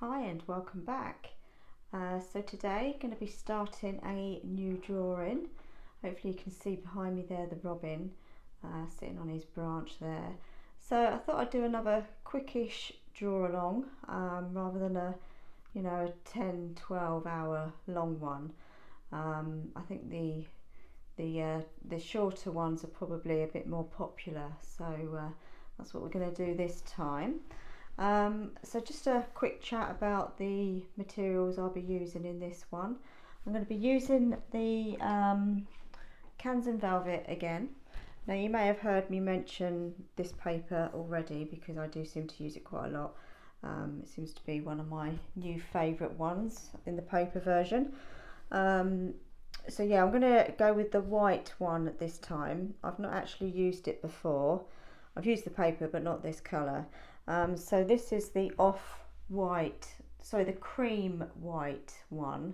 Hi and welcome back. So today going to be starting a new drawing. Hopefully you can see behind me there the robin sitting on his branch there. So I thought I'd do another quickish draw along rather than a 10-12 hour long one. I think the shorter ones are probably a bit more popular, so that's what we're going to do this time. So just a quick chat about the materials I'll be using in this one. I'm going to be using the Canson velvet again. Now you may have heard me mention this paper already because I do seem to use it quite a lot. It seems to be one of my new favourite ones in the paper version. So yeah, I'm going to go with the white one at this time. I've not actually used it before. I've used the paper but not this colour. So this is the the cream white one.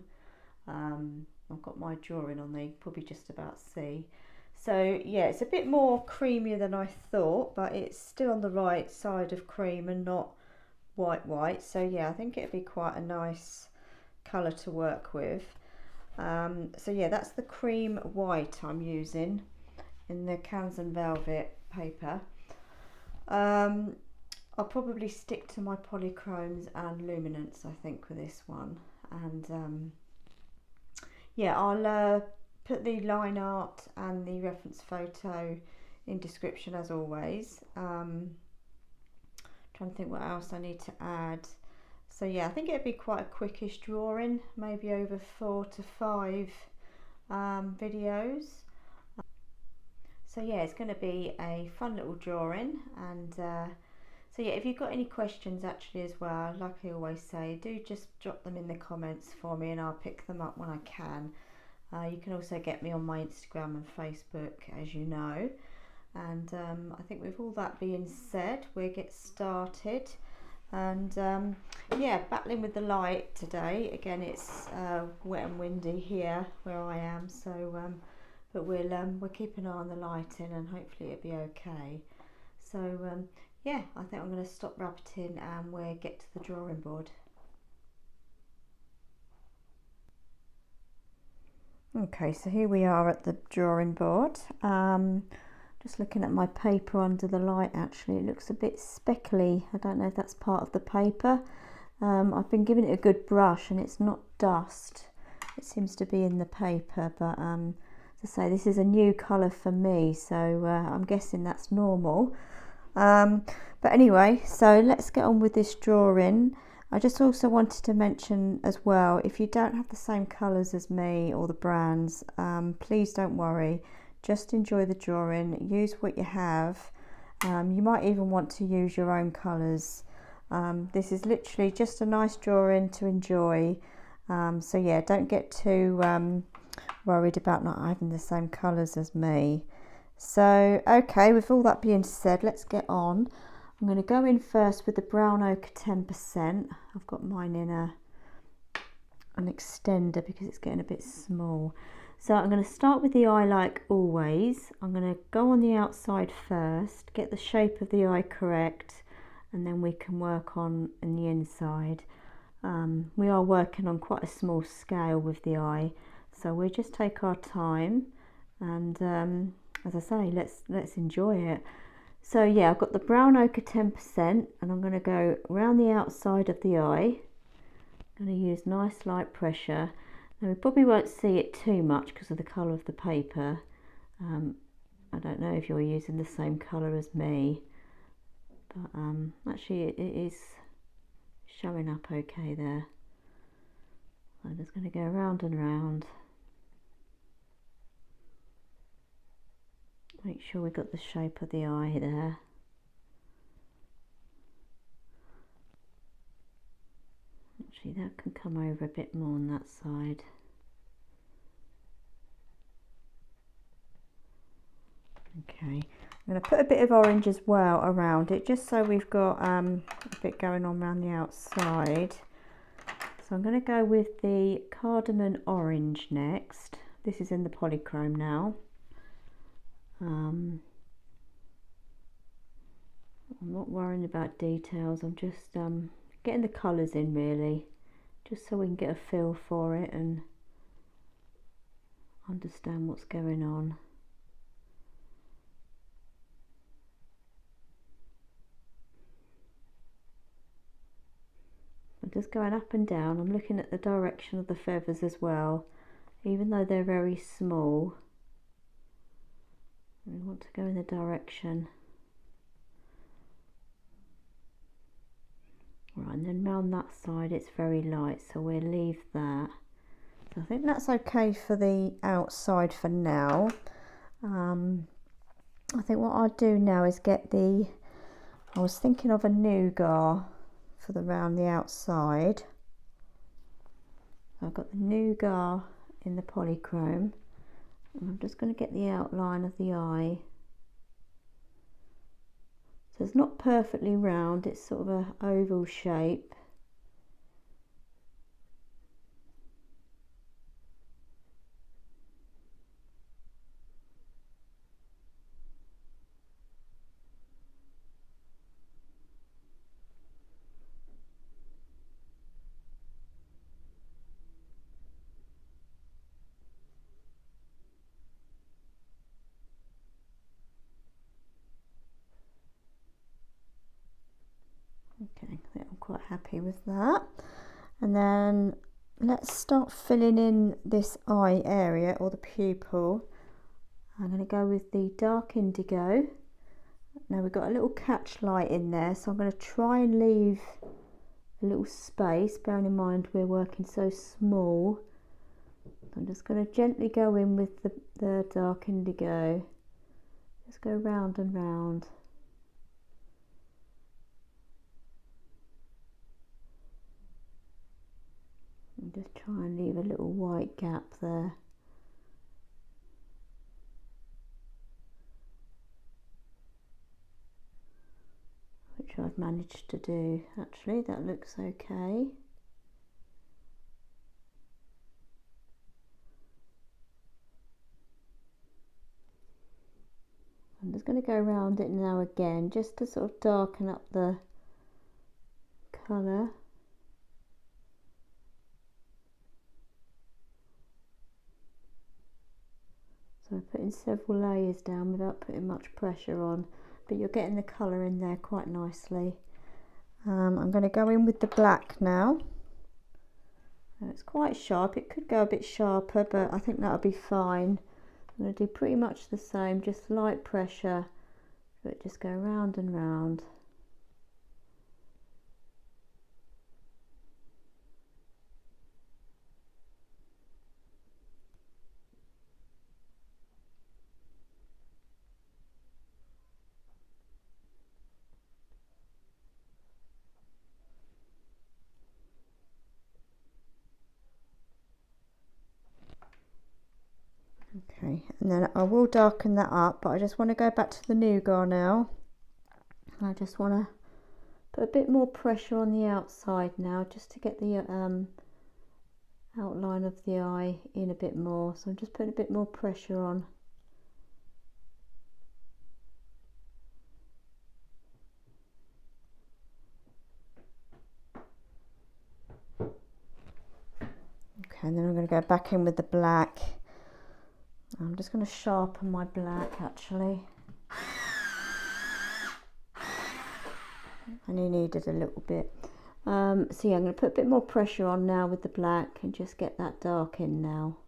I've got my drawing on there, you can probably just about see. So yeah, it's a bit more creamier than I thought, but it's still on the right side of cream and not white. So yeah, I think it'd be quite a nice colour to work with. So yeah, that's the cream white I'm using in the Canson velvet paper. I'll probably stick to my Polychromes and Luminance, I think, for this one. And yeah, I'll put the line art and the reference photo in description as always. Trying to think what else I need to add. So yeah, I think it'd be quite a quickish drawing, maybe over 4 to 5 videos. So yeah, it's going to be a fun little drawing, and so yeah, if you've got any questions actually as well, like I always say, do just drop them in the comments for me and I'll pick them up when I can. You can also get me on my Instagram and Facebook, as you know. And I think with all that being said, we'll get started. And yeah, battling with the light today. Again, it's wet and windy here where I am, so but we'll keep an eye on the lighting and hopefully it'll be okay. So yeah, I think I'm going to stop rabbiting and we'll get to the drawing board. Okay, so here we are at the drawing board. Just looking at my paper under the light, actually it looks a bit speckly. I don't know if that's part of the paper. I've been giving it a good brush and it's not dust. It seems to be in the paper, but as I say, this is a new colour for me, so I'm guessing that's normal. But anyway, so let's get on with this drawing. I just also wanted to mention as well, if you don't have the same colours as me or the brands, please don't worry. Just enjoy the drawing, use what you have. You might even want to use your own colours. This is literally just a nice drawing to enjoy. So yeah, don't get too worried about not having the same colours as me. So okay, with all that being said, let's get on. I'm going to go in first with the brown ochre 10%. I've got mine in an extender because it's getting a bit small. So I'm going to start with the eye like always. I'm going to go on the outside first, get the shape of the eye correct, and then we can work on in the inside. We are working on quite a small scale with the eye, so we'll just take our time and as I say, let's enjoy it. So yeah, I've got the brown ochre 10% and I'm going to go around the outside of the eye. I'm going to use nice light pressure. Now we probably won't see it too much because of the colour of the paper. I don't know if you're using the same colour as me, but actually it is showing up okay there. I'm just going to go round and round. Make sure we've got the shape of the eye there. Actually, that can come over a bit more on that side. Okay, I'm going to put a bit of orange as well around it, just so we've got a bit going on around the outside. So I'm going to go with the cardamom orange next. This is in the Polychrome now. I'm not worrying about details, I'm just getting the colours in really, just so we can get a feel for it and understand what's going on. I'm just going up and down. I'm looking at the direction of the feathers as well, even though they're very small. We want to go in the direction. Right, and then round that side it's very light, so we'll leave that. So I think that's okay for the outside for now. I think what I'll do now is get the, I was thinking of a nougat for the round the outside. I've got the nougat in the polychrome, and I'm just going to get the outline of the eye. So it's not perfectly round, it's sort of an oval shape. Okay, I think I'm quite happy with that. And then let's start filling in this eye area, or the pupil. I'm going to go with the dark indigo. Now we've got a little catch light in there, so I'm going to try and leave a little space, bearing in mind we're working so small. I'm just going to gently go in with the dark indigo. Just go round and round. And just try and leave a little white gap there. Which I've managed to do. Actually, that looks okay. I'm just going to go around it now again, just to sort of darken up the colour. So I'm putting several layers down without putting much pressure on, but you're getting the colour in there quite nicely. I'm going to go in with the black now. It's quite sharp, it could go a bit sharper, but I think that'll be fine. I'm going to do pretty much the same, just light pressure, but just go round and round. Okay, and then I will darken that up, but I just want to go back to the nougat now. I just want to put a bit more pressure on the outside now, just to get the outline of the eye in a bit more. So I'm just putting a bit more pressure on. Okay, and then I'm going to go back in with the black. I'm just going to sharpen my black actually. I only needed a little bit. So yeah, I'm going to put a bit more pressure on now with the black and just get that dark in now.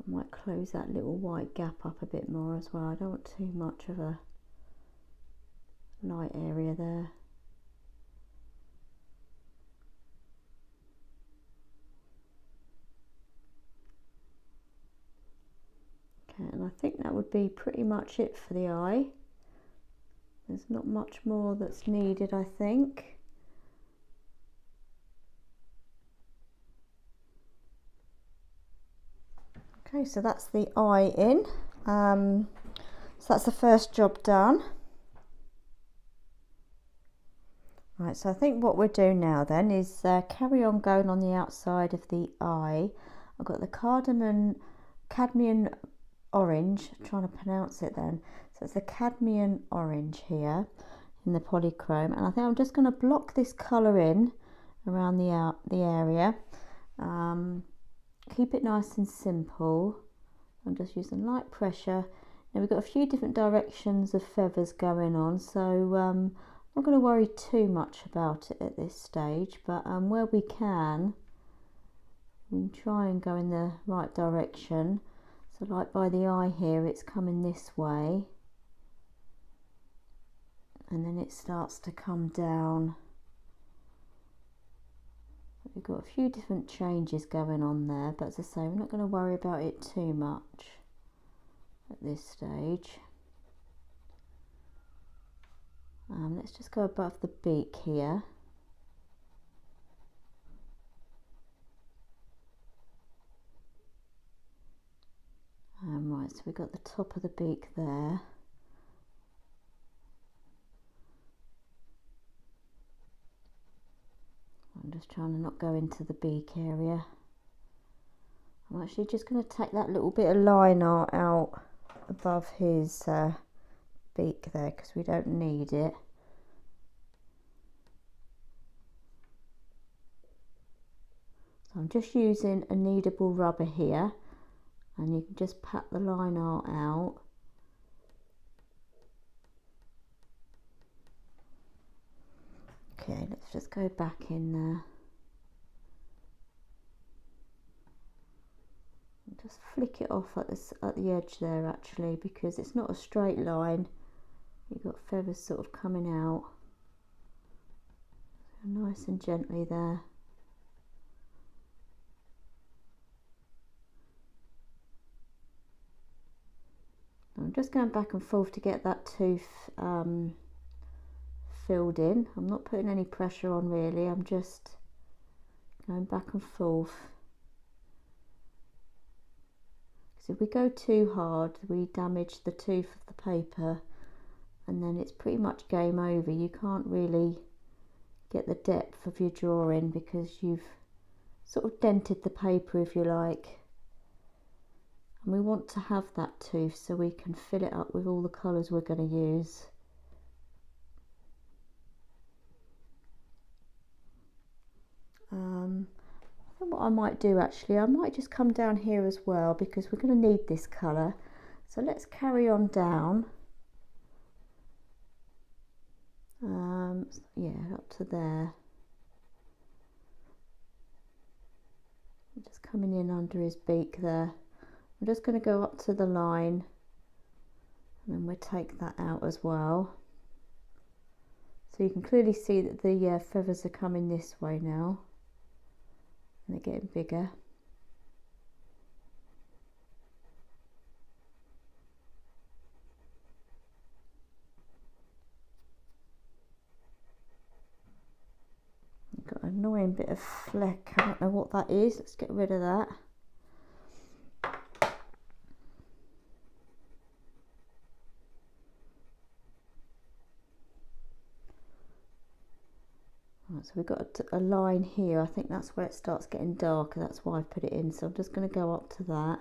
I might close that little white gap up a bit more as well. I don't want too much of a light area there. And I think that would be pretty much it for the eye. There's not much more that's needed, I think. Okay, so that's the eye in. So that's the first job done. Right, so I think what we're doing now then is carry on going on the outside of the eye. I've got the cadmium orange, I'm trying to pronounce it then. So it's the cadmium orange here in the polychrome, and I think I'm just going to block this colour in around the area. Keep it nice and simple. I'm just using light pressure. Now we've got a few different directions of feathers going on, so I'm not going to worry too much about it at this stage, but where we can try and go in the right direction. So like by the eye here, it's coming this way, and then it starts to come down. We've got a few different changes going on there, but as I say, we're not going to worry about it too much at this stage. Let's just go above the beak here. Right, so we've got the top of the beak there. I'm just trying to not go into the beak area. I'm actually just going to take that little bit of line art out above his beak there, because we don't need it. So I'm just using a kneadable rubber here, and you can just pat the line art out. Okay, let's just go back in there. And just flick it off at the edge there, actually, because it's not a straight line. You've got feathers sort of coming out. So nice and gently there. I'm just going back and forth to get that tooth filled in. I'm not putting any pressure on really, I'm just going back and forth. Because if we go too hard, we damage the tooth of the paper, and then it's pretty much game over. You can't really get the depth of your drawing because you've sort of dented the paper, if you like. And we want to have that tooth so we can fill it up with all the colours we're going to use. I think what I might do actually, I might just come down here as well, because we're going to need this colour. So let's carry on down. Yeah, up to there. I'm just coming in under his beak there. I'm just going to go up to the line, and then we'll take that out as well. So you can clearly see that the feathers are coming this way now, and they're getting bigger. I've got an annoying bit of fleck, I don't know what that is. Let's get rid of that. Right, so we've got a line here. I think that's where it starts getting darker, that's why I put it in. So I'm just going to go up to that.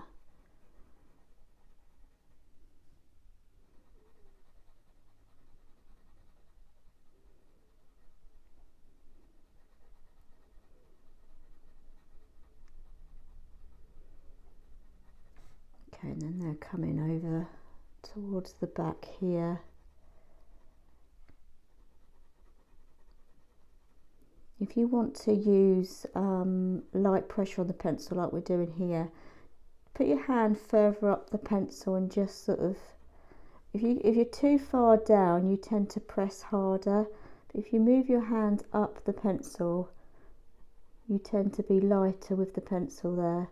Okay, and then they're coming over towards the back here. If you want to use light pressure on the pencil like we're doing here, put your hand further up the pencil and just sort of, if you're too far down, you tend to press harder. But if you move your hand up the pencil, you tend to be lighter with the pencil there.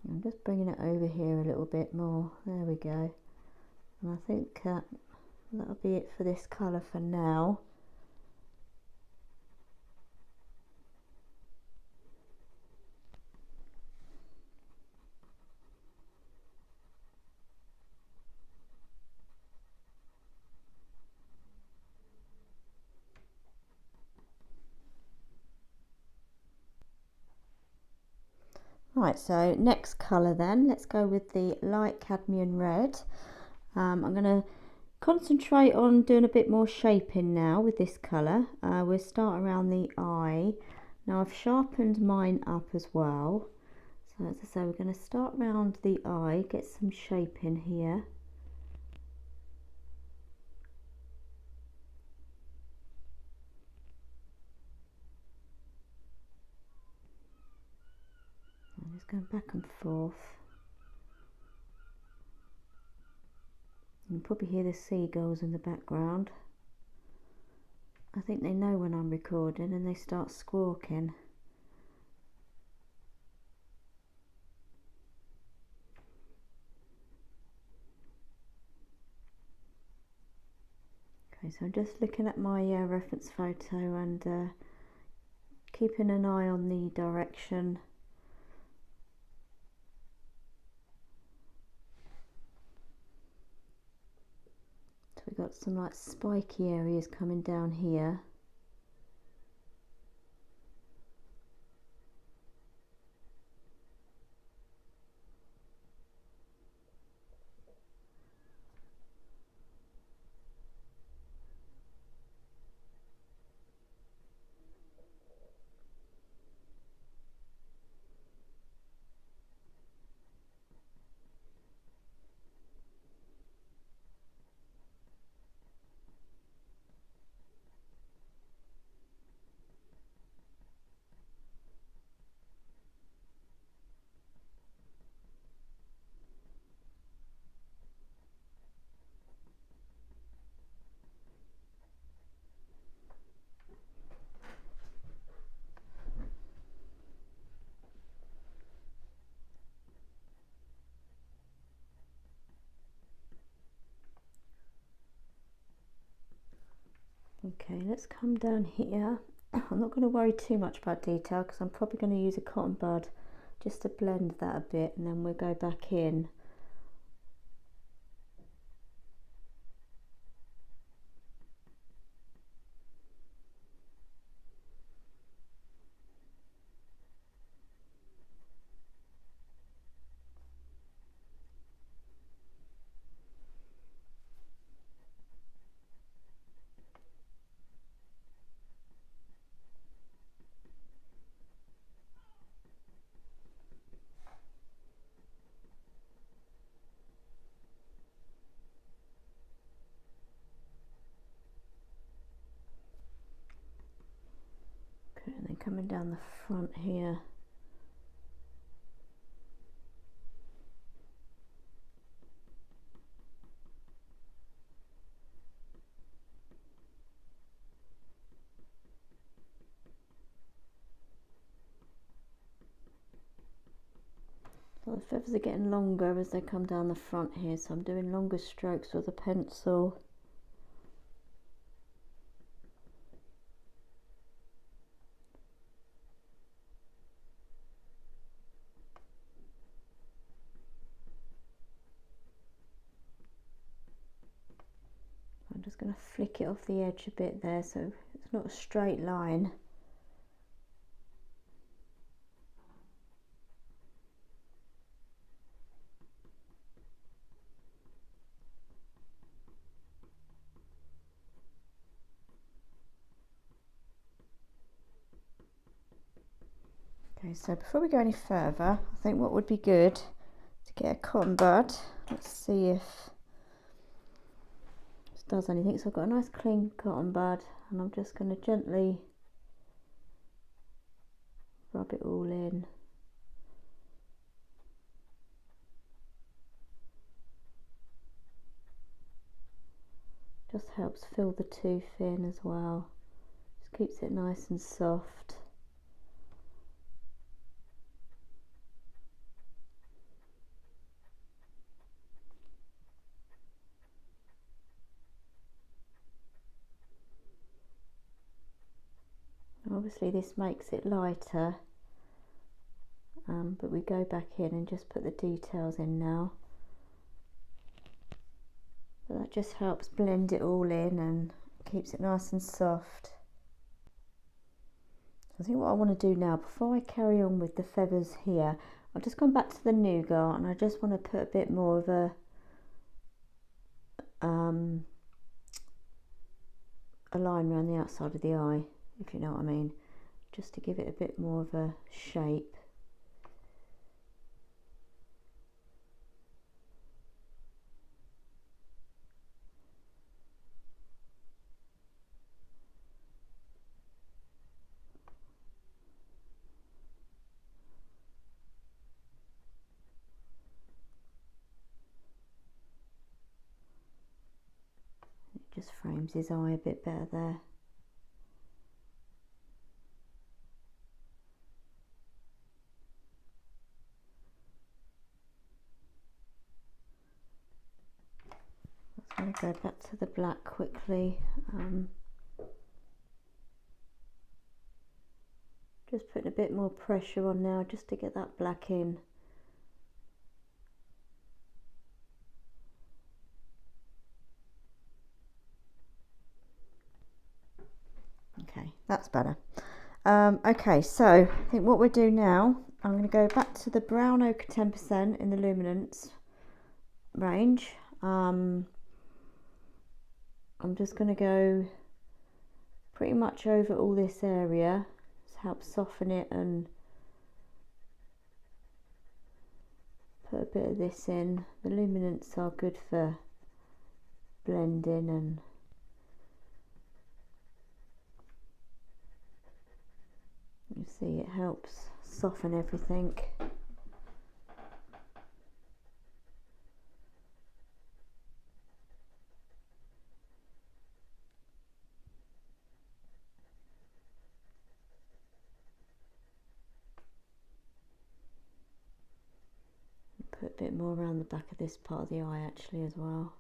I'm just bringing it over here a little bit more. There we go. And I think that'll be it for this colour for now. Right, so next colour then, let's go with the light cadmium red. I'm going to concentrate on doing a bit more shaping now with this colour. We'll start around the eye. Now I've sharpened mine up as well. So as I say, we're going to start around the eye, get some shaping here. I'm just going back and forth. You can probably hear the seagulls in the background. I think they know when I'm recording and they start squawking. Okay, so I'm just looking at my reference photo and keeping an eye on the direction. So we've got some like spiky areas coming down here. Okay, let's come down here. I'm not going to worry too much about detail because I'm probably going to use a cotton bud just to blend that a bit, and then we'll go back in. And then coming down the front here. So the feathers are getting longer as they come down the front here, so I'm doing longer strokes with a pencil. I'm just going to flick it off the edge a bit there so it's not a straight line. Okay, so before we go any further, I think what would be good to get a cotton bud. Let's see if this does anything. So I've got a nice clean cotton bud and I'm just going to gently rub it all in. Just helps fill the tooth in as well. Just keeps it nice and soft. Obviously this makes it lighter, but we go back in and just put the details in now. But that just helps blend it all in and keeps it nice and soft. I think what I want to do now, before I carry on with the feathers here, I've just gone back to the nougat, and I just want to put a bit more of a line around the outside of the eye, if you know what I mean, just to give it a bit more of a shape. Just frames his eye a bit better there. I'm going to go back to the black quickly. Just putting a bit more pressure on now just to get that black in. Okay, that's better. Okay, so I think what we'll do now, I'm going to go back to the brown ochre 10% in the Luminance range. I'm just going to go pretty much over all this area to help soften it and put a bit of this in. The Luminance are good for blending, and you see it helps soften everything. Put a bit more around the back of this part of the eye actually as well.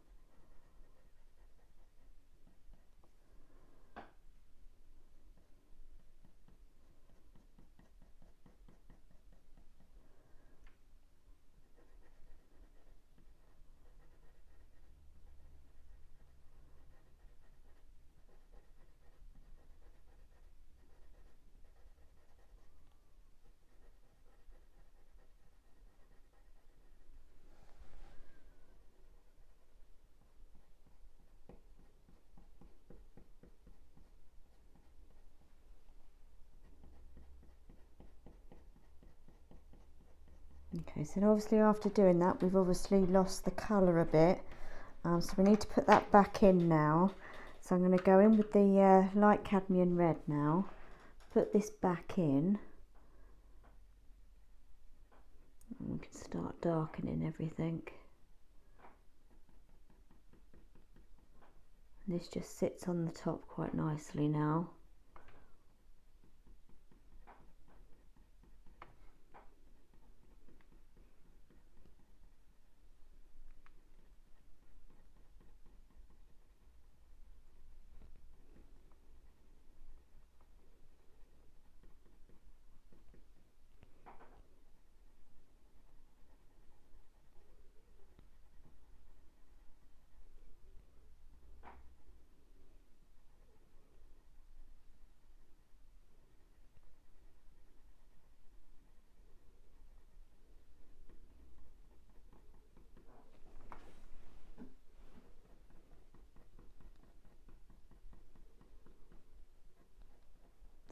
Okay, so obviously after doing that, we've obviously lost the colour a bit, so we need to put that back in now. So I'm going to go in with the light cadmium red now, put this back in, and we can start darkening everything. And this just sits on the top quite nicely now.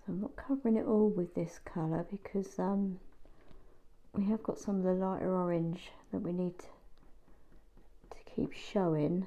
So I'm not covering it all with this colour because we have got some of the lighter orange that we need to keep showing.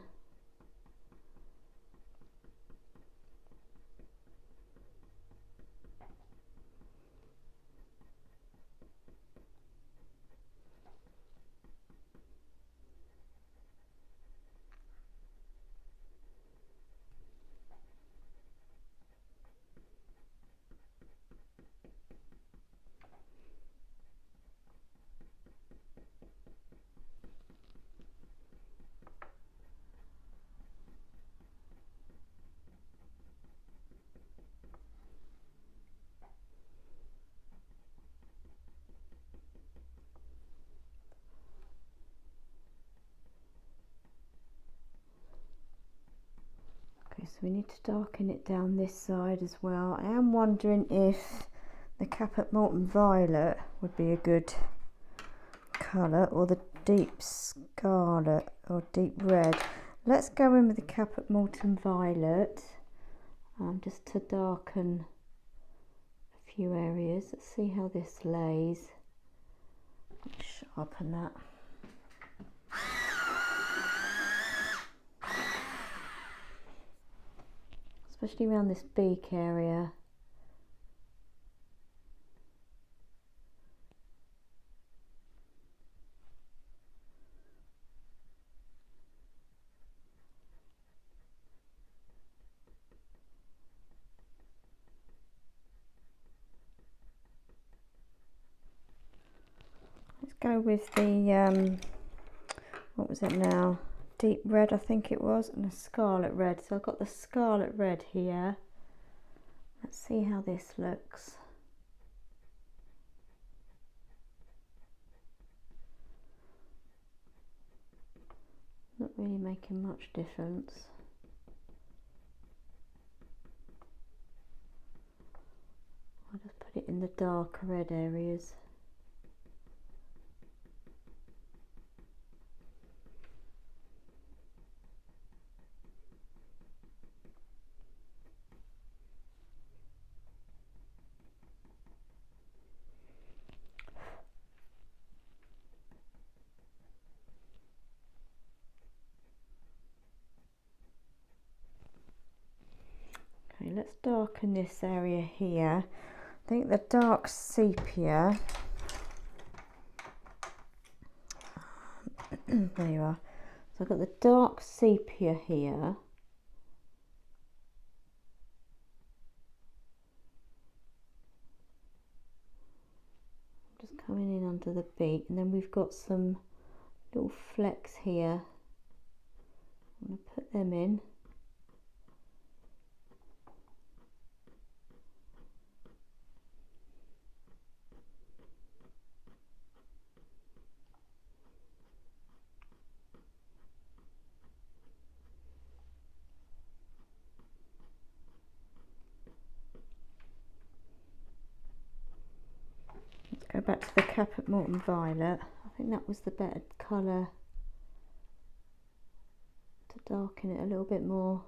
So we need to darken it down this side as well. I am wondering if the caput mortuum violet would be a good colour, or the deep scarlet or deep red. Let's go in with the caput mortuum violet, just to darken a few areas. Let's see how this lays. Sharpen that. Especially around this beak area. Let's go with the, what was it now? Deep red, I think it was, and a scarlet red. So I've got the scarlet red here. Let's see how this looks. Not really making much difference. I'll just put it in the darker red areas. Okay, let's darken this area here. I think the dark sepia, there you are. So I've got the dark sepia here. Just coming in under the beak, and then we've got some little flecks here. I'm going to put them in. Go back to the caput mortuum violet. I think that was the better colour to darken it a little bit more.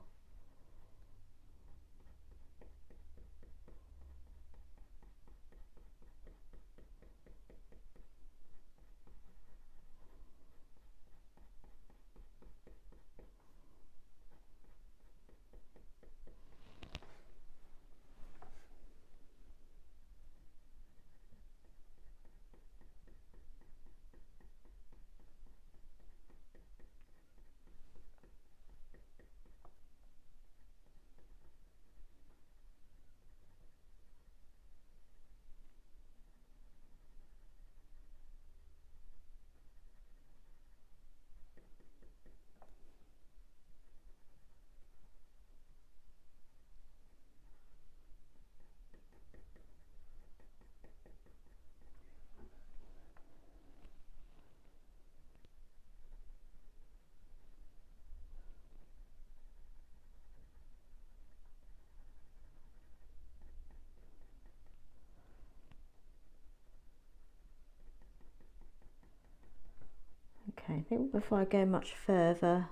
Okay, I think before I go much further,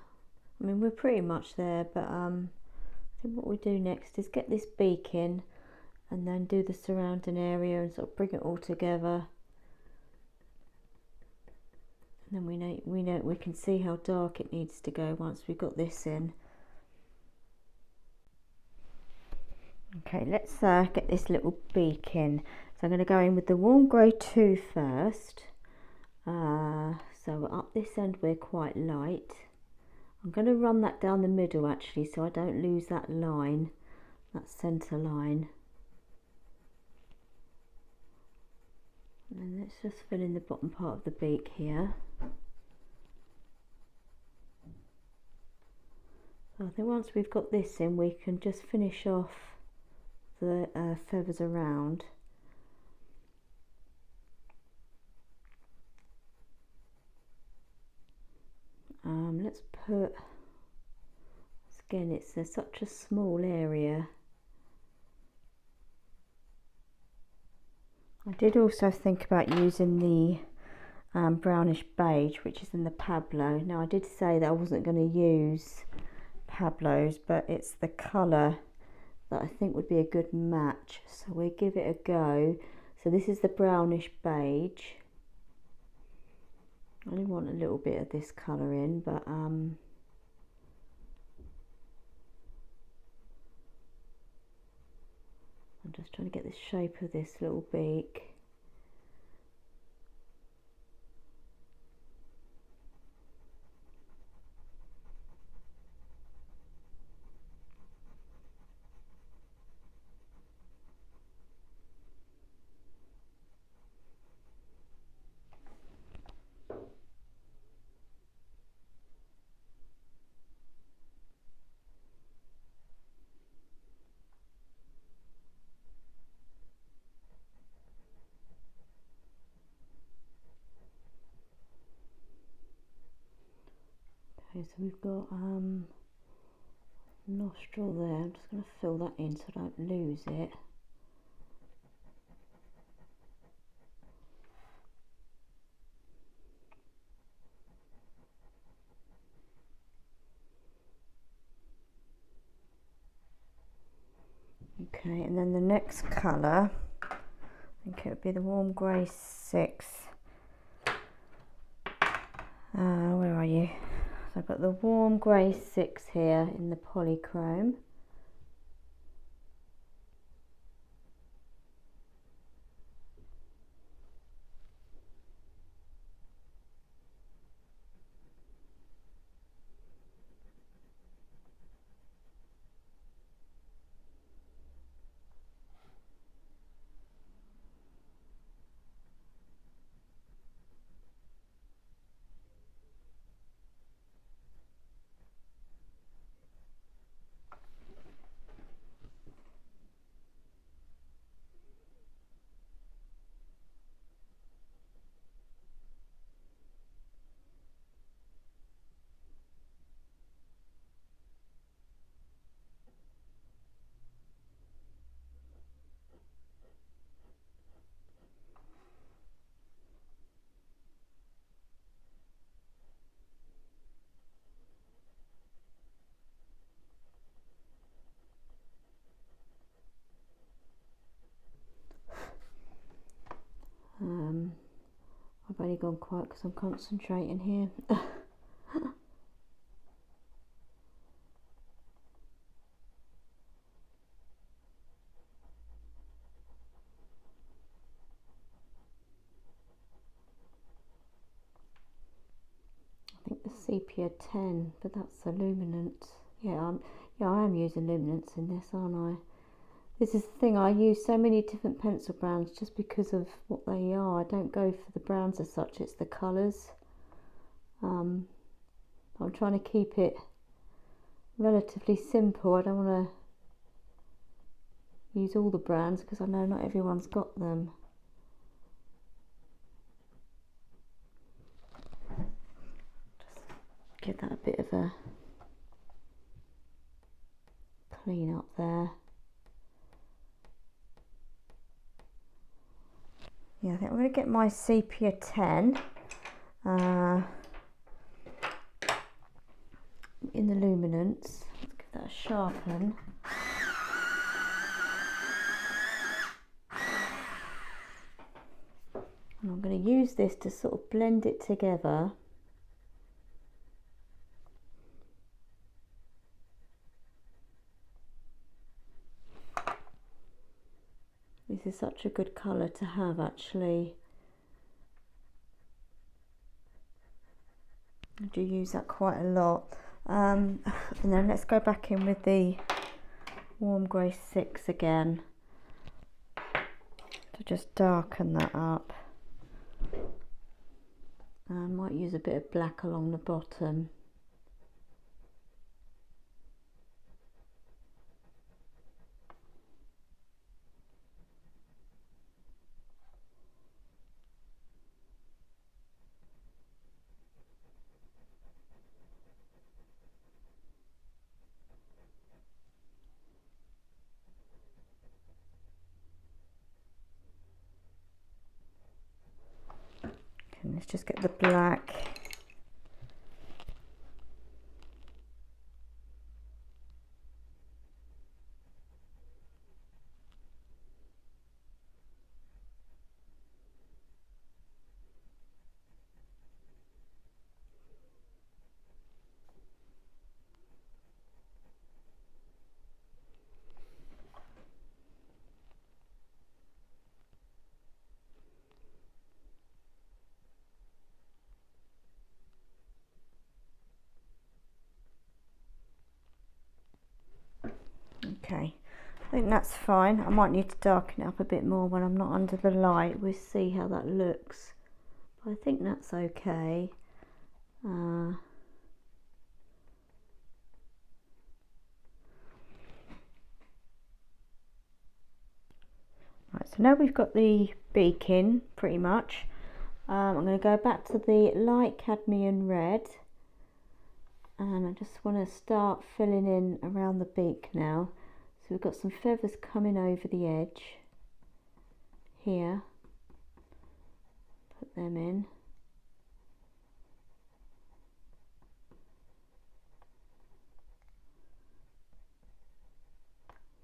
I mean we're pretty much there, but I think what we do next is get this beak in and then do the surrounding area and sort of bring it all together. And then we can see how dark it needs to go once we've got this in. Okay, let's get this little beak in. So I'm going to go in with the warm grey 2 first. So up this end we're quite light. I'm going to run that down the middle actually, so I don't lose that line, that centre line. And then let's just fill in the bottom part of the beak here. So I think once we've got this in, we can just finish off the feathers around. Let's put, again it's such a small area. I did also think about using the brownish beige, which is in the Pablo. Now I did say that I wasn't going to use Pablos, but it's the colour that I think would be a good match, so we'll give it a go. So this is the brownish beige. I only want a little bit of this colour in, but I'm just trying to get the shape of this little beak. Okay, so we've got nostril there. I'm just going to fill that in so I don't lose it. Okay, and then the next colour, I think it would be the warm grey 6. Where are you? So I've got the warm grey 6 here in the Polychrome. I've only gone quiet because I'm concentrating here. I think the sepia 10, but that's the Luminance. Yeah, I am using Luminance in this, aren't I? This is the thing, I use so many different pencil browns just because of what they are. I don't go for the browns as such, it's the colours. I'm trying to keep it relatively simple. I don't want to use all the brands because I know not everyone's got them. Just give that a bit of a clean up there. Yeah, I think I'm going to get my sepia 10 in the Luminance. Let's give that a sharpen. And I'm going to use this to sort of blend it together. This is such a good colour to have, actually. I do use that quite a lot. And then let's go back in with the warm grey 6 again to just darken that up. I might use a bit of black along the bottom. Let's just get the black. Okay, I think that's fine. I might need to darken it up a bit more when I'm not under the light. We'll see how that looks. But I think that's okay. Right, so now we've got the beak in pretty much. I'm going to go back to the light cadmium red, and I just want to start filling in around the beak now. So we've got some feathers coming over the edge here. Put them in.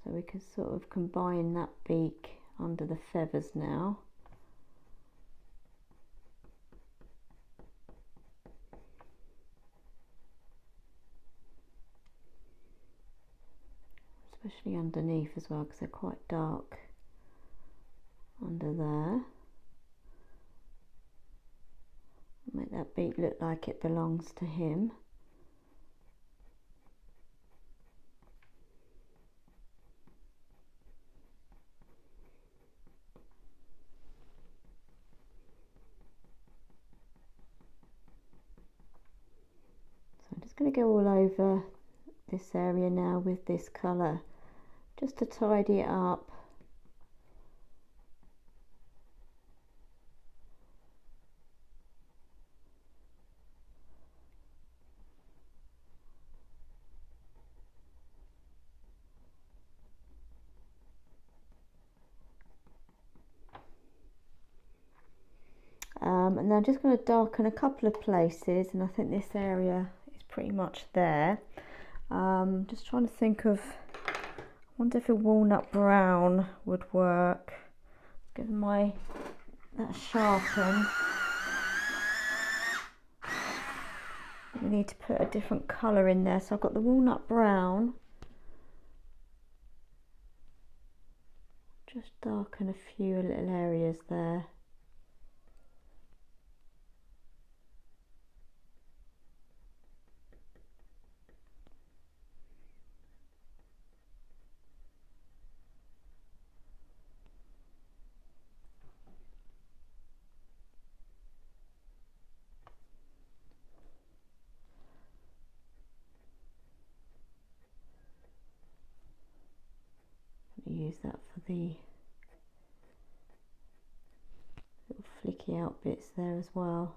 So we can sort of combine that beak under the feathers now. Especially underneath as well, because they're quite dark under there. Make that beak look like it belongs to him. So I'm just going to go all over this area now with this colour, just to tidy it up. And then I'm just going to darken a couple of places, and I think this area is pretty much there. Just trying to think of, I wonder if a walnut brown would work. Get that sharpen. We need to put a different colour in there, so I've got the walnut brown. Just darken a few little areas there. Use that for the little flicky out bits there as well.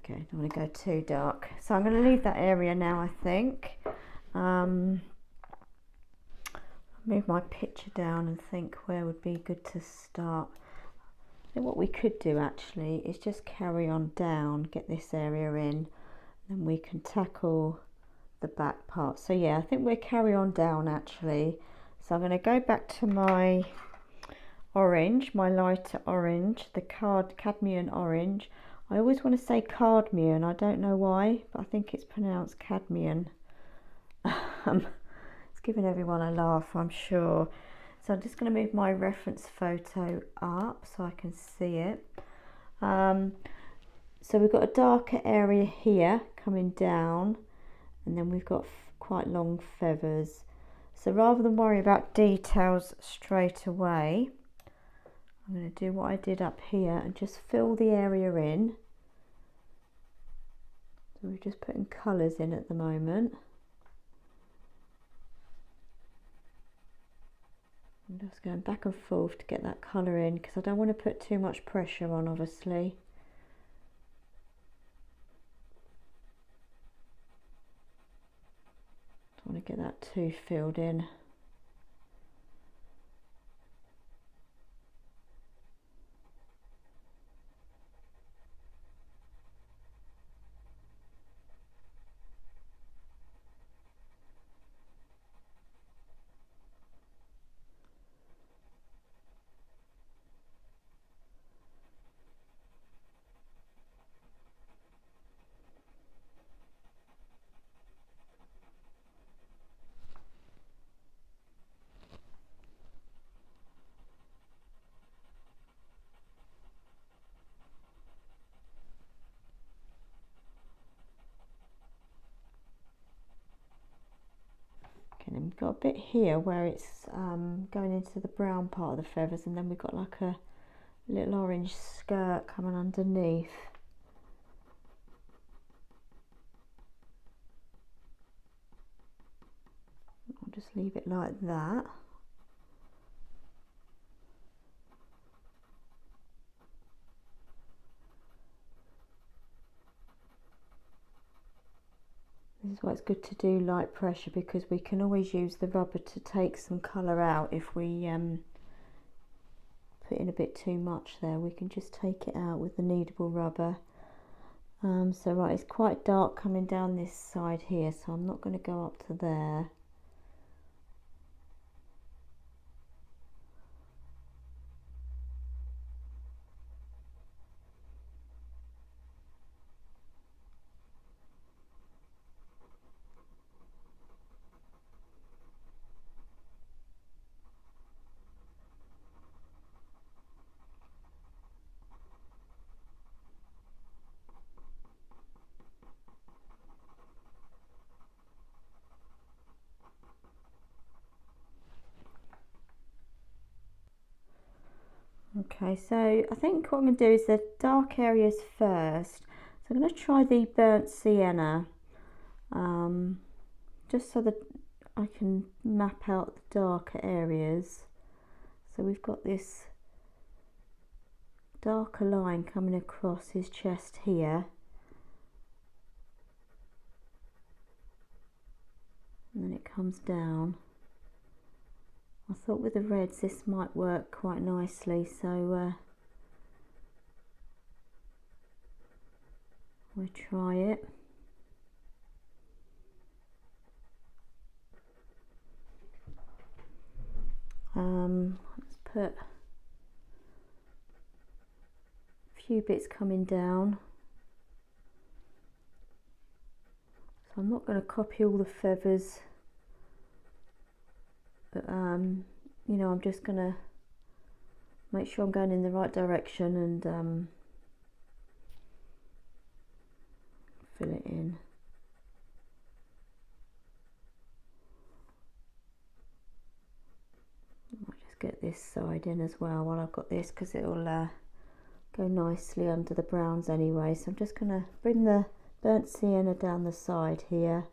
Okay, don't want to go too dark. So I'm going to leave that area now, I think. Move my picture down and think where would be good to start. I think what we could do actually is just carry on down, get this area in, then we can tackle the back part. So yeah, I think we'll carry on down actually. So I'm going to go back to my orange, my lighter orange, the cadmium orange. I always want to say cadmium, I don't know why, but I think it's pronounced cadmium. It's giving everyone a laugh, I'm sure. So I'm just going to move my reference photo up so I can see it. So we've got a darker area here coming down, and then we've got quite long feathers. So rather than worry about details straight away, I'm going to do what I did up here and just fill the area in. So we're just putting colours in at the moment. I'm just going back and forth to get that colour in because I don't want to put too much pressure on, obviously. Don't want to get that too filled in. And we've got a bit here where it's going into the brown part of the feathers, and then we've got like a little orange skirt coming underneath. I'll just leave it like that. This is why it's good to do light pressure, because we can always use the rubber to take some colour out. If we put in a bit too much there, we can just take it out with the kneadable rubber. So right, it's quite dark coming down this side here, so I'm not going to go up to there. Okay, so I think what I'm going to do is the dark areas first. So I'm going to try the burnt sienna, just so that I can map out the darker areas. So we've got this darker line coming across his chest here. And then it comes down. I thought with the reds this might work quite nicely, so we'll try it. Let's put a few bits coming down. So I'm not going to copy all the feathers, but you know, I'm just going to make sure I'm going in the right direction and fill it in. I'll just get this side in as well while I've got this, because it'll go nicely under the browns anyway. So I'm just going to bring the burnt sienna down the side here.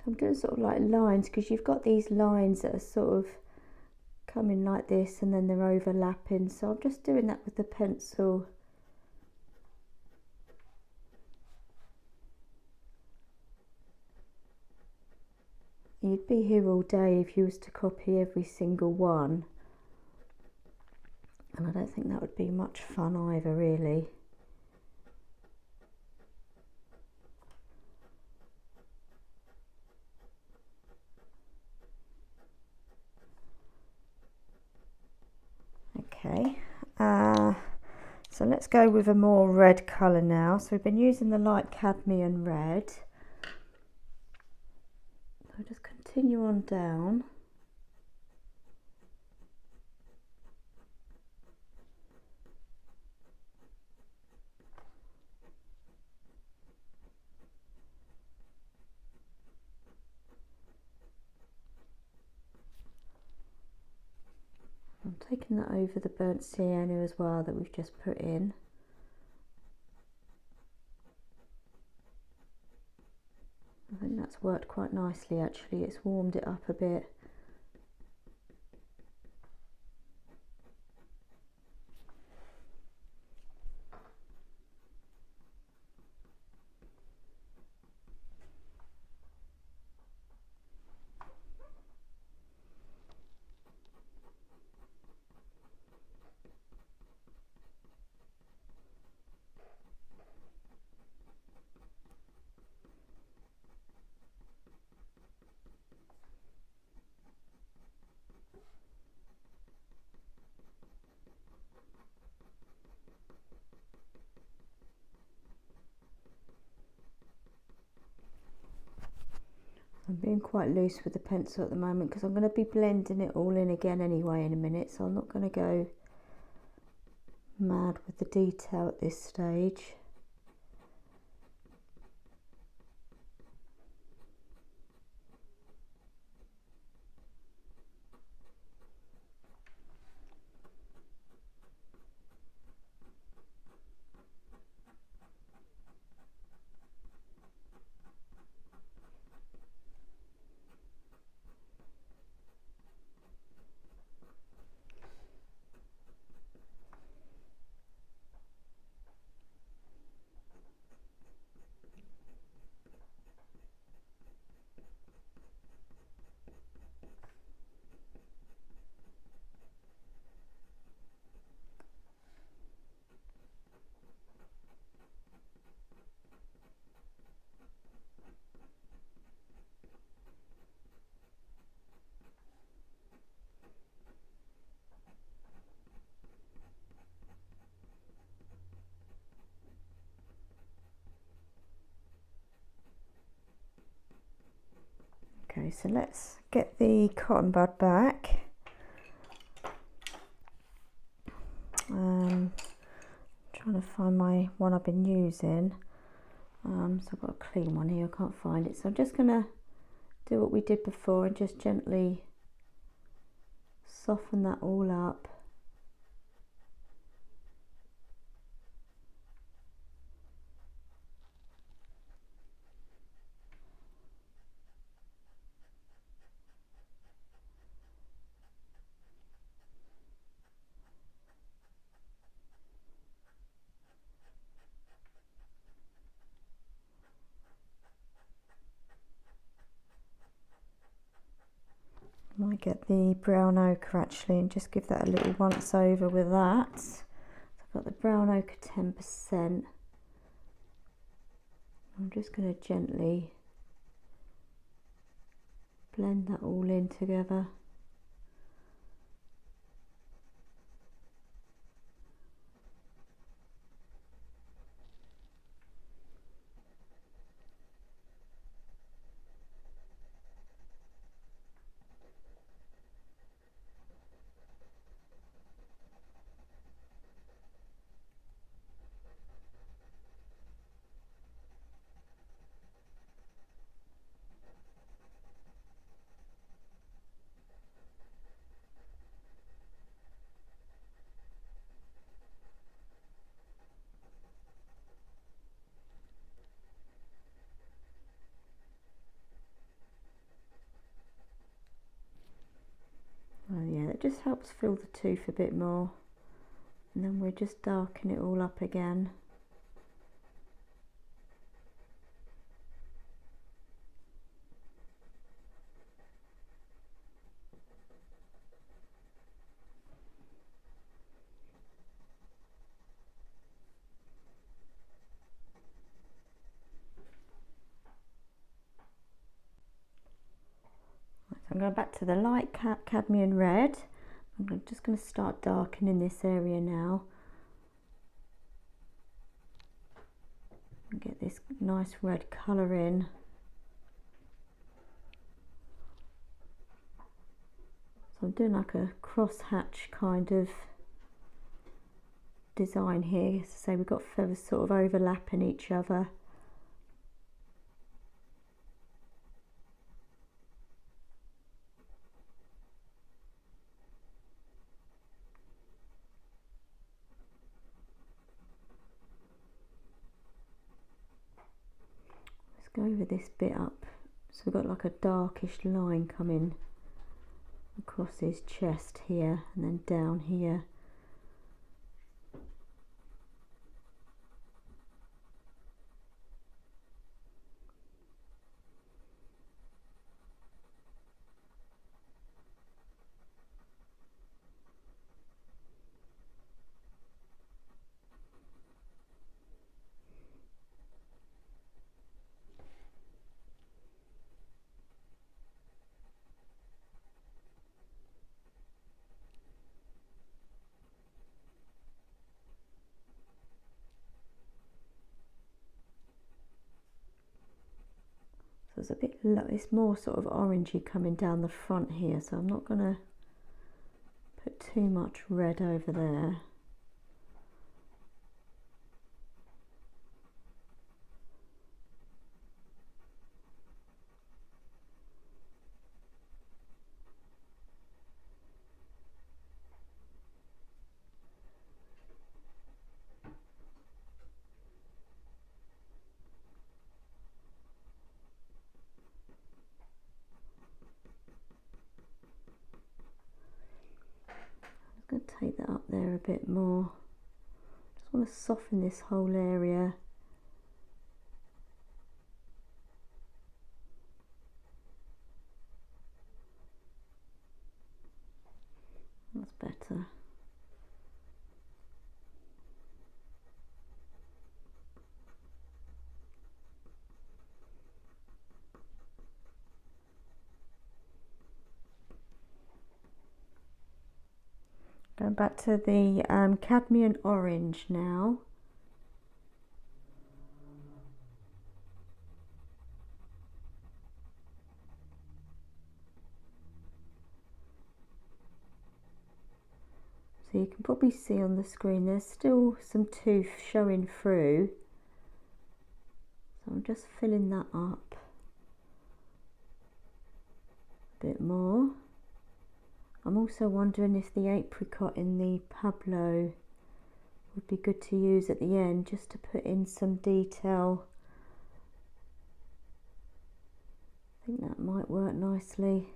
I'm doing sort of like lines, because you've got these lines that are sort of coming like this and then they're overlapping, so I'm just doing that with the pencil. You'd be here all day if you was to copy every single one, and I don't think that would be much fun either, really. Okay, so let's go with a more red colour now. So we've been using the light cadmium red. I'll just continue on down. taking that over the burnt sienna as well that we've just put in. I think that's worked quite nicely actually, it's warmed it up a bit. I'm being quite loose with the pencil at the moment because I'm going to be blending it all in again anyway in a minute, so I'm not going to go mad with the detail at this stage. Okay, so let's get the cotton bud back. Trying to find my one I've been using. So I've got a clean one here, I can't find it. So I'm just going to do what we did before and just gently soften that all up. Might get the brown ochre actually and just give that a little once over with that. So I've got the brown ochre 10%. I'm just going to gently blend that all in together. Oh yeah, that just helps fill the tooth a bit more, and then we'll just darken it all up again. I'm going back to the light cadmium red. I'm just going to start darkening this area now and get this nice red colour in. So I'm doing like a cross-hatch kind of design here. So we've got feathers sort of overlapping each other. go over this bit up, so we've got like a darkish line coming across his chest here and then down here. It's a bit, it's more sort of orangey coming down the front here, so I'm not going to put too much red over there. Going to take that up there a bit more. Just want to soften this whole area. That's better. Going back to the cadmium orange now. So you can probably see on the screen there's still some tooth showing through. So I'm just filling that up a bit more. I'm also wondering if the apricot in the Pablo would be good to use at the end, just to put in some detail. I think that might work nicely.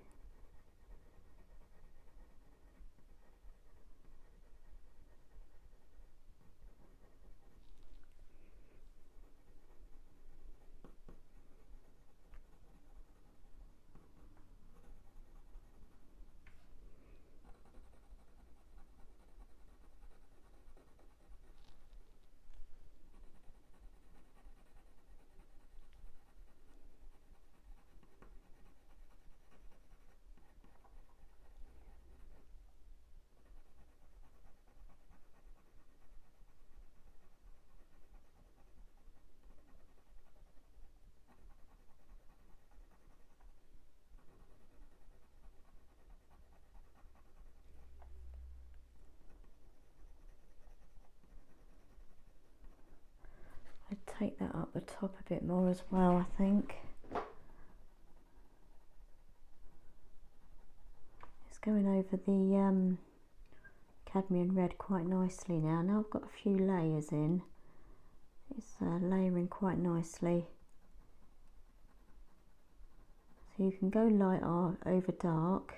I'd take that up the top a bit more as well, I think. It's going over the cadmium red quite nicely now. Now I've got a few layers in. It's layering quite nicely. So you can go light over dark.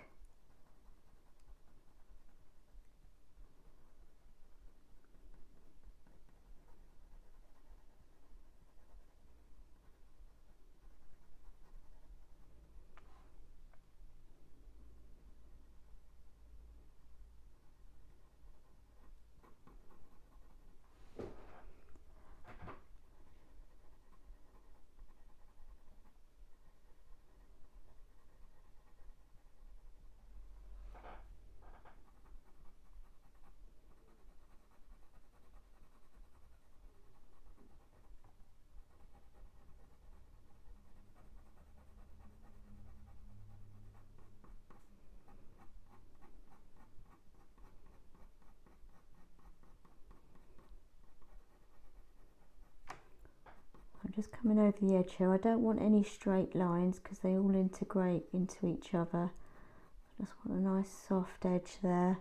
I'm just coming over the edge here. I don't want any straight lines because they all integrate into each other. I just want a nice soft edge there.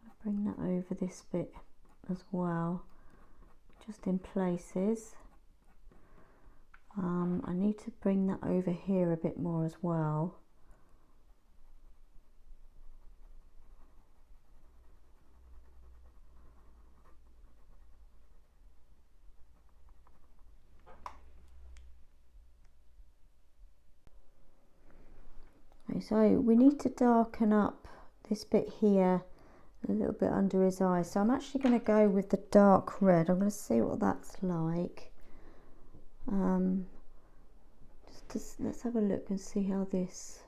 I'll bring that over this bit as well, just in places. I need to bring that over here a bit more as well. Okay, so we need to darken up this bit here a little bit under his eyes. So I'm actually going to go with the dark red. I'm going to see what that's like. Let's have a look and see how this.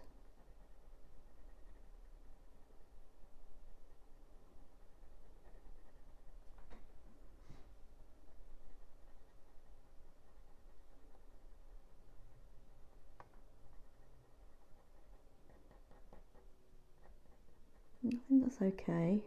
I think that's okay.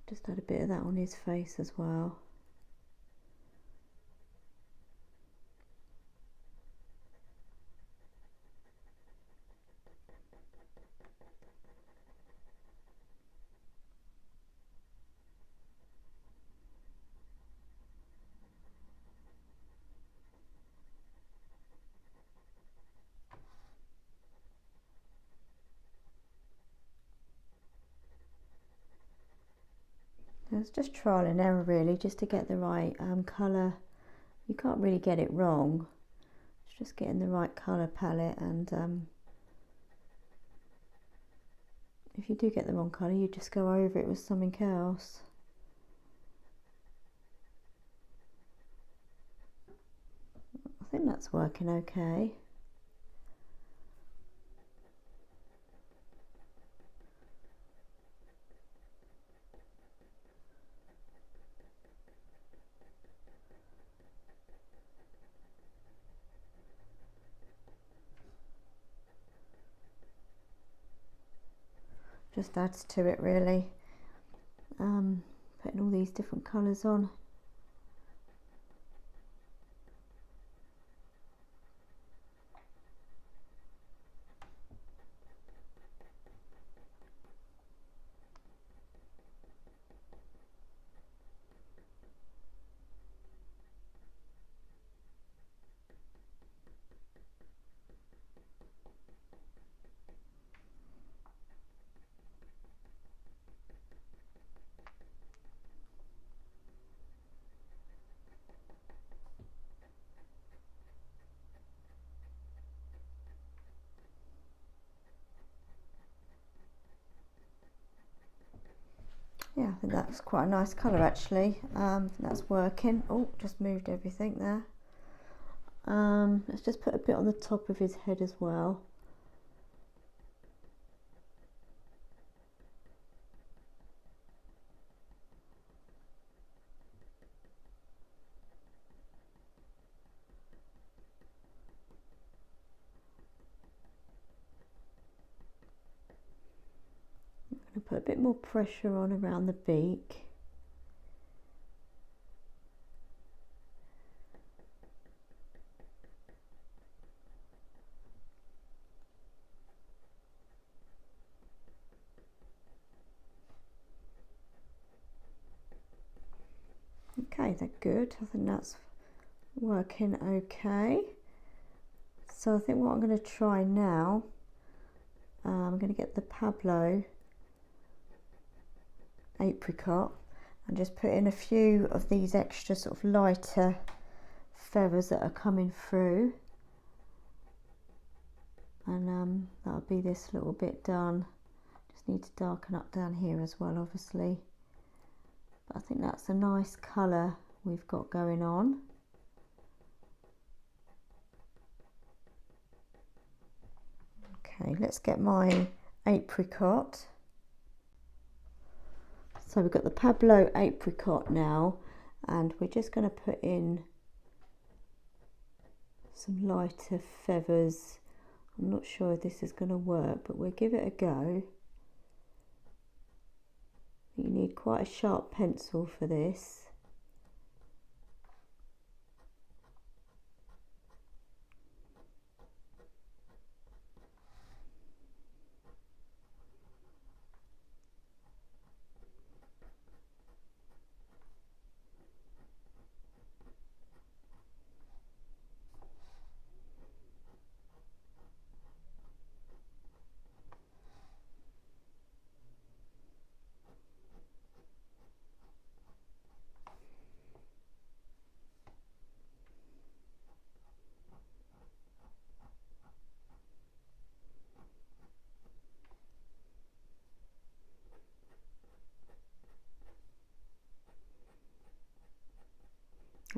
Just add a bit of that on his face as well. It's just trial and error really, just to get the right colour. You can't really get it wrong. It's just getting the right colour palette, and if you do get the wrong colour, you just go over it with something else. I think that's working okay. Just adds to it really, putting all these different colours on. Yeah, I think that's quite a nice colour actually. That's working. Oh, just moved everything there. Let's just put a bit on the top of his head as well. Put a bit more pressure on around the beak. Okay, they're good. I think that's working okay. So I think what I'm going to try now, I'm going to get the Pablo apricot and just put in a few of these extra sort of lighter feathers that are coming through, and that'll be this little bit done. Just need to darken up down here as well obviously, but I think that's a nice colour we've got going on. Okay, let's get my apricot. So we've got the Pablo apricot now, and we're just going to put in some lighter feathers. I'm not sure if this is going to work, but we'll give it a go. You need quite a sharp pencil for this.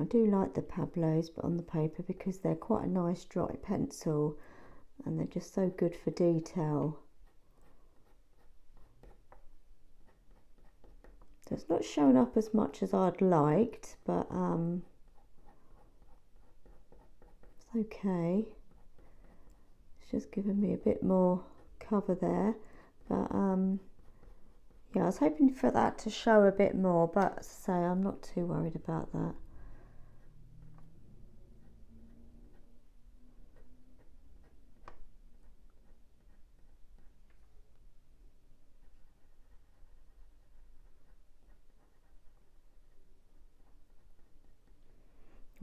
I do like the Pablos, but on the paper, because they're quite a nice dry pencil and they're just so good for detail. So it's not shown up as much as I'd liked, but it's okay. It's just given me a bit more cover there, but yeah, I was hoping for that to show a bit more, but as I say, I'm not too worried about that.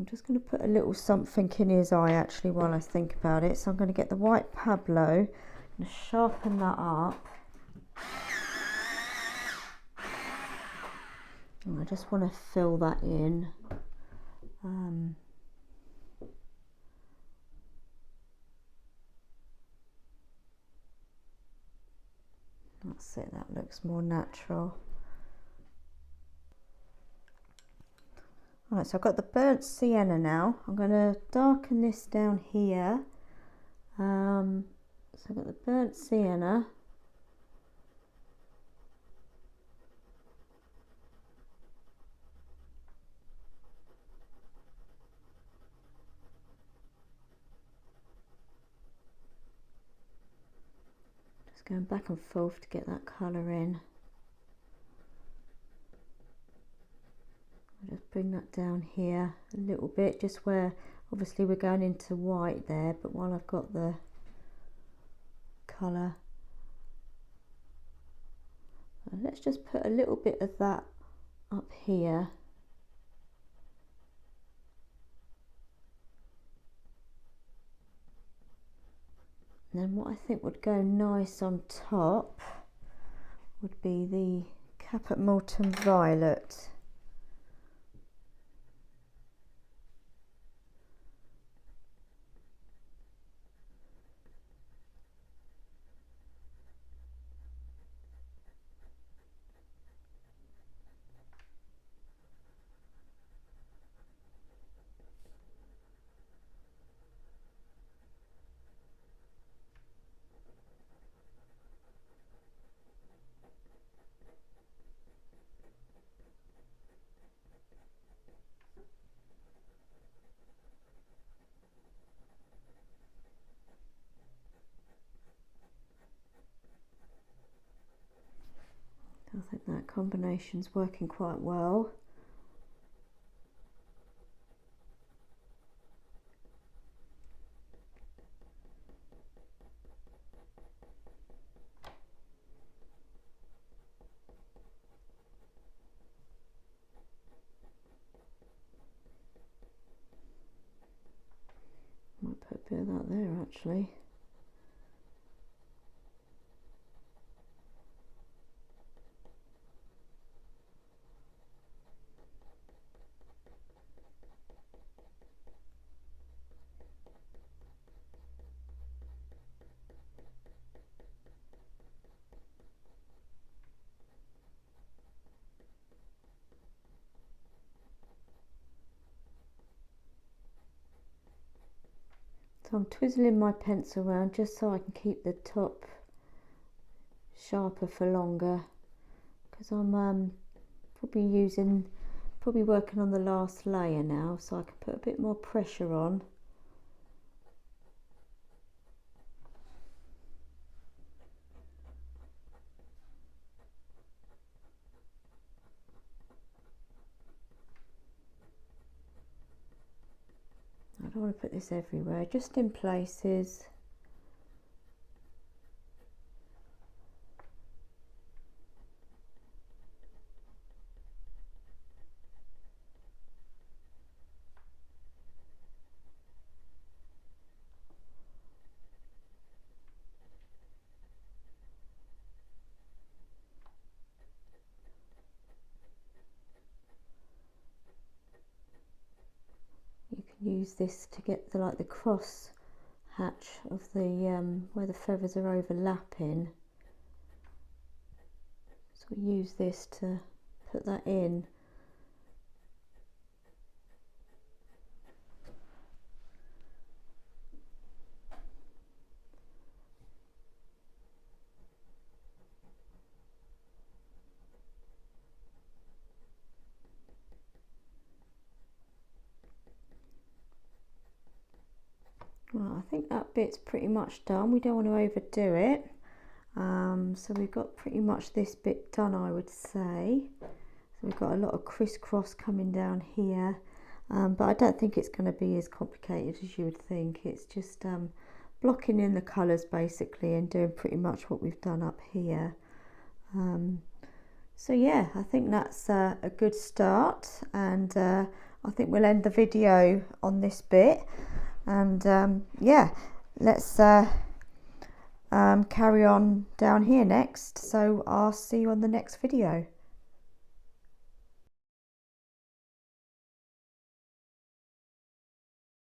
I'm just going to put a little something in his eye actually while I think about it. So I'm going to get the white Pablo and sharpen that up. And I just want to fill that in. That's it, that looks more natural. Right, so I've got the burnt sienna now. I'm going to darken this down here. So I've got the burnt sienna. Just going back and forth to get that colour in. I'll just bring that down here a little bit, just where obviously we're going into white there, but while I've got the colour, let's just put a little bit of that up here. And then what I think would go nice on top would be the caput mortuum violet. I think that combination's working quite well. Might put a bit of that there actually. So I'm twizzling my pencil around just so I can keep the top sharper for longer, because I'm probably working on the last layer now, so I can put a bit more pressure on. I don't want to put this everywhere, just in places. Use this to get the cross hatch of the where the feathers are overlapping, so we use this to put that in. I think that bit's pretty much done. We don't want to overdo it. So we've got pretty much this bit done, I would say. So we've got a lot of crisscross coming down here, but I don't think it's going to be as complicated as you would think. It's just blocking in the colours basically and doing pretty much what we've done up here. So yeah, I think that's a good start, and I think we'll end the video on this bit, and yeah, let's carry on down here next. So I'll see you on the next video.